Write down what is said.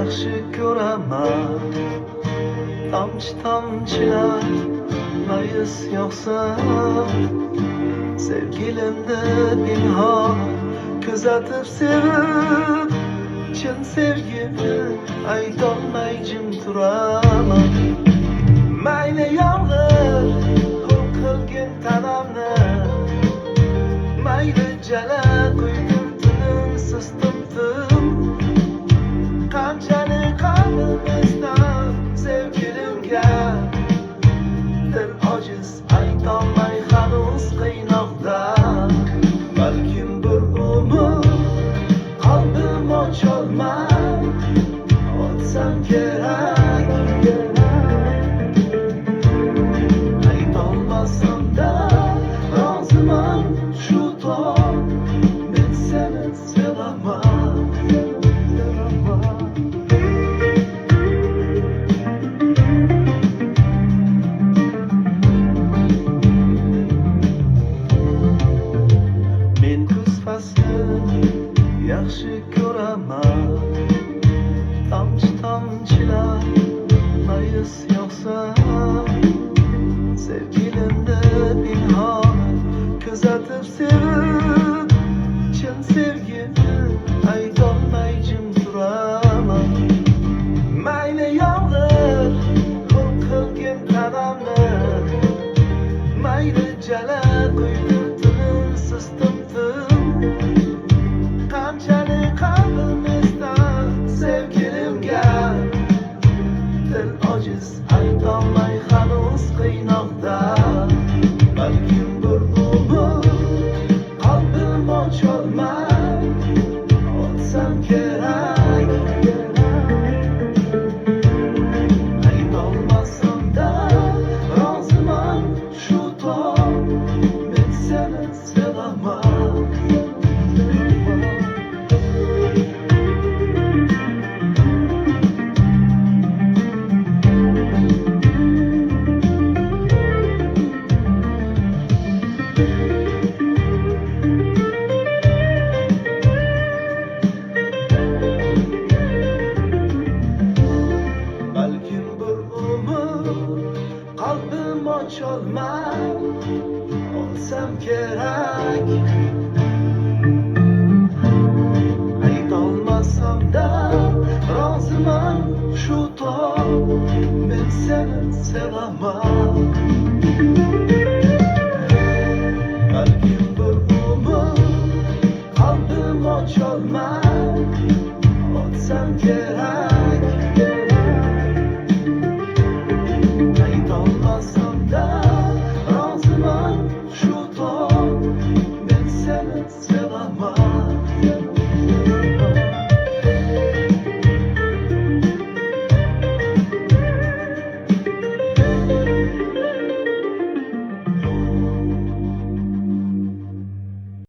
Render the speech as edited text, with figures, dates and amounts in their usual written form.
yaxshi ko'raman. Tomchi tomchilar mayus yog'sa, sevgilimni pinhon kuzatib sevib, chin sevgimni aytolmay jim turaman. Mayli yomg'ir ho'l qilgin tanamni, mayli jala quydim tinimsiz tim-tim. Qanchalik qalbim istab sevgilimga, dil ojiz aytolmay hanuz qiynoqda. Balkim bir umr qalbim ocholmay o'tsam kerak. Aytolmasam da roziman shu tong, men seni sevaman. Men kuz faslini yaxshi ko'raman. Tomchi tomchilar mayus yog'sa, sevgilimni pinhon kuzatib sevib, chin sevgimni aytolmay jim turaman. Mayli yomg'ir ho'l qilgin tanamni, mayli jala quydim tinimsiz tim-tim. Qanchalik qalbim istab sevgilimga, dil ojiz aytolmay hanuz qiynoqda. Balkim bir umr qalbim ocholmay o'tsam kerak. Aytolmasam da roziman shu tong, men seni sevaman. Balkim bir umr qalbim ocholmay o'tsam kerak. Aytolmasam da roziman shu tong, men seni sevaman. Balkim bir umr qalbim ocholmay o'tsam kerak.